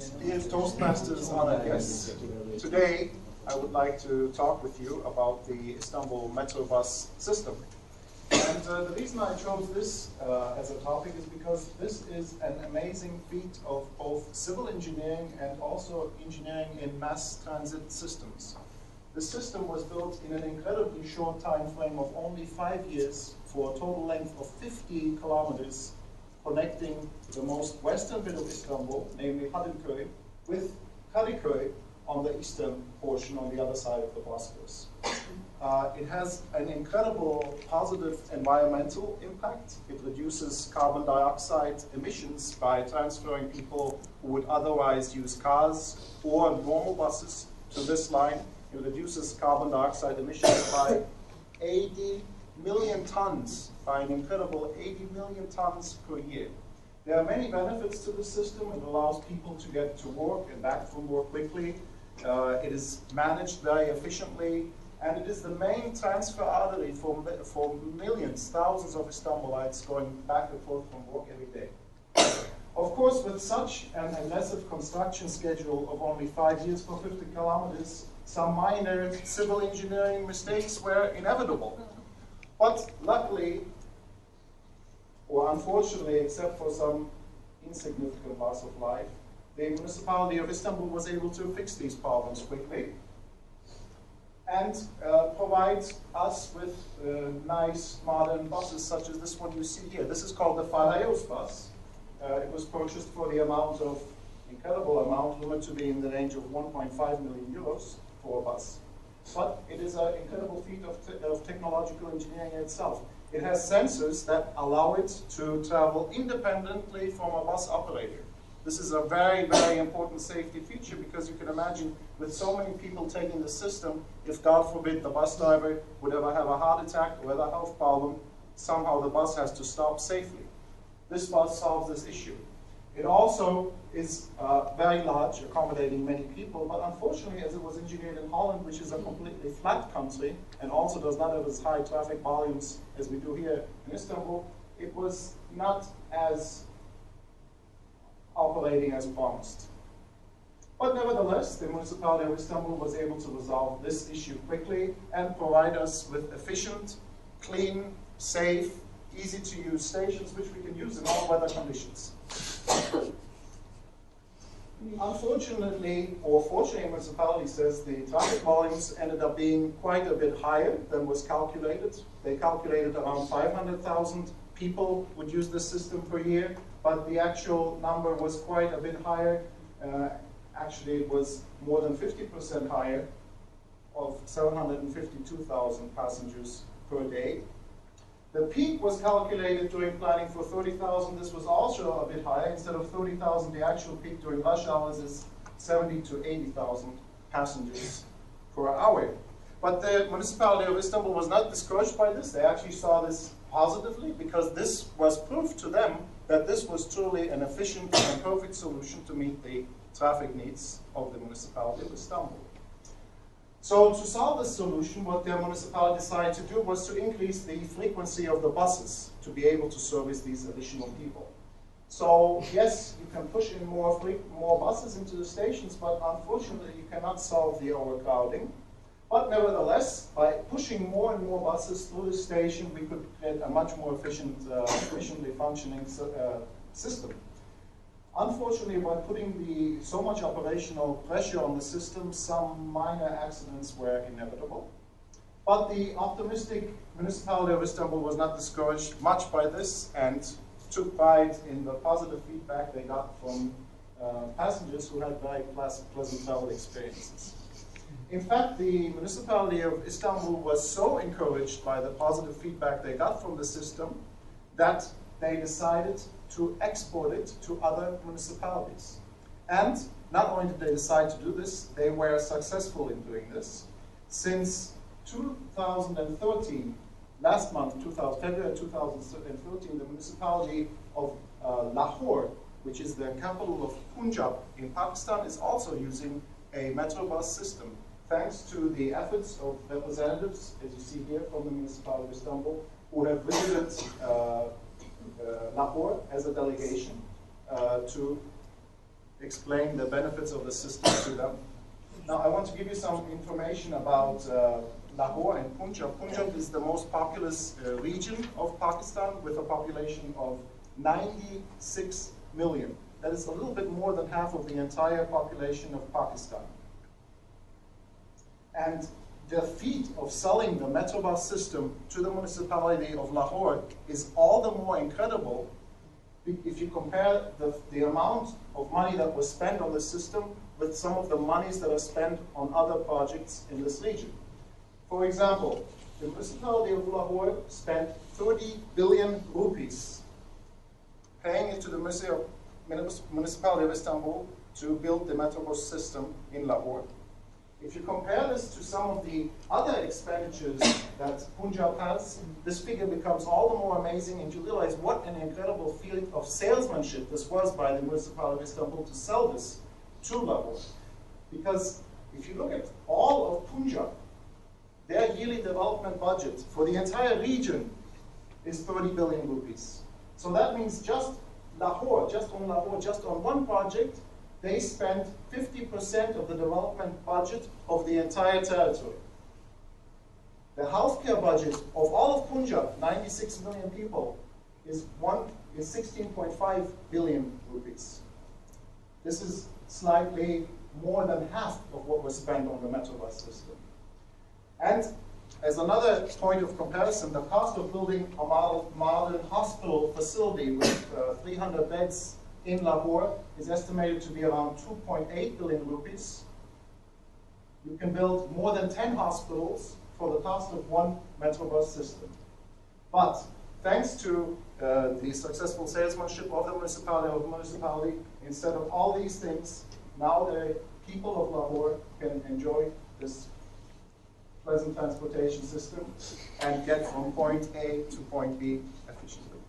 Dear Toastmasters honored guests, today I would like to talk with you about the Istanbul Metro bus system. And the reason I chose this as a topic is because this is an amazing feat of both civil engineering and also engineering in mass transit systems. The system was built in an incredibly short time frame of only 5 years for a total length of 50 kilometers, connecting the most western bit of Istanbul, namely Hadımköy, with Kadıköy on the eastern portion on the other side of the Bosphorus. It has an incredible positive environmental impact. It reduces carbon dioxide emissions by transferring people who would otherwise use cars or normal buses to this line. It reduces carbon dioxide emissions by 80 million tons, by an incredible 80 million tons per year. There are many benefits to the system. It allows people to get to work and back from work quickly. It is managed very efficiently, and it is the main transfer artery for millions, thousands of Istanbulites going back and forth from work every day. Of course, with such an aggressive construction schedule of only 5 years for 50 kilometers, some minor civil engineering mistakes were inevitable. But luckily, or unfortunately, except for some insignificant loss of life, the municipality of Istanbul was able to fix these problems quickly and provide us with nice modern buses such as this one you see here. This is called the Farayos bus. It was purchased for the incredible amount, rumored to be in the range of 1.5 million euros for a bus. But it is an incredible feat of technological engineering itself. It has sensors that allow it to travel independently from a bus operator. This is a very, very important safety feature because you can imagine with so many people taking the system, if God forbid the bus driver would ever have a heart attack or other health problem, somehow the bus has to stop safely. This bus solves this issue. It also is very large, accommodating many people, but unfortunately, as it was engineered in Holland, which is a completely flat country, and also does not have as high traffic volumes as we do here in Istanbul, it was not as operating as promised. But nevertheless, the municipality of Istanbul was able to resolve this issue quickly and provide us with efficient, clean, safe, easy-to-use stations which we can use in all weather conditions. Unfortunately, or fortunately, the municipality says the traffic volumes ended up being quite a bit higher than was calculated. They calculated around 500,000 people would use this system per year, but the actual number was quite a bit higher. Actually, it was more than 50% higher, of 752,000 passengers per day. The peak was calculated during planning for 30,000. This was also a bit higher. Instead of 30,000, the actual peak during rush hours is 70 to 80,000 passengers per hour. But the municipality of Istanbul was not discouraged by this. They actually saw this positively because this was proof to them that this was truly an efficient and perfect solution to meet the traffic needs of the municipality of Istanbul. So to solve this solution, what the municipality decided to do was to increase the frequency of the buses to be able to service these additional people. So yes, you can push in more buses into the stations, but unfortunately you cannot solve the overcrowding. But nevertheless, by pushing more and more buses through the station, we could get a much more efficiently functioning system. Unfortunately, by putting so much operational pressure on the system, some minor accidents were inevitable. But the optimistic municipality of Istanbul was not discouraged much by this and took pride in the positive feedback they got from passengers who had very pleasant travel experiences. In fact, the municipality of Istanbul was so encouraged by the positive feedback they got from the system that they decided to export it to other municipalities. And not only did they decide to do this, they were successful in doing this. Since 2013, last month, February 2013, the municipality of Lahore, which is the capital of Punjab in Pakistan, is also using a metro bus system, thanks to the efforts of representatives, as you see here, from the municipality of Istanbul, who have visited Lahore as a delegation to explain the benefits of the system to them. Now, I want to give you some information about Lahore and Punjab. Punjab is the most populous region of Pakistan with a population of 96 million. That is a little bit more than half of the entire population of Pakistan. And the feat of selling the Metrobus system to the municipality of Lahore is all the more incredible if you compare the amount of money that was spent on the system with some of the monies that are spent on other projects in this region. For example, the municipality of Lahore spent 30 billion rupees paying it to the municipality of Istanbul to build the Metrobus system in Lahore. If you compare this to some of the other expenditures that Punjab has, this figure becomes all the more amazing, and you realize what an incredible feat of salesmanship this was by the municipality of Istanbul to sell this to Lahore. Because if you look at all of Punjab, their yearly development budget for the entire region is 30 billion rupees. So that means just Lahore, just on one project, they spent 50% of the development budget of the entire territory. The healthcare budget of all of Punjab, 96 million people, is 16.5 billion rupees. This is slightly more than half of what was spent on the Metrobus system. And as another point of comparison, the cost of building a modern hospital facility with 300 beds in Lahore is estimated to be around 2.8 billion rupees. You can build more than 10 hospitals for the cost of one Metrobus system. But thanks to the successful salesmanship of the municipality, instead of all these things, now the people of Lahore can enjoy this pleasant transportation system and get from point A to point B efficiently.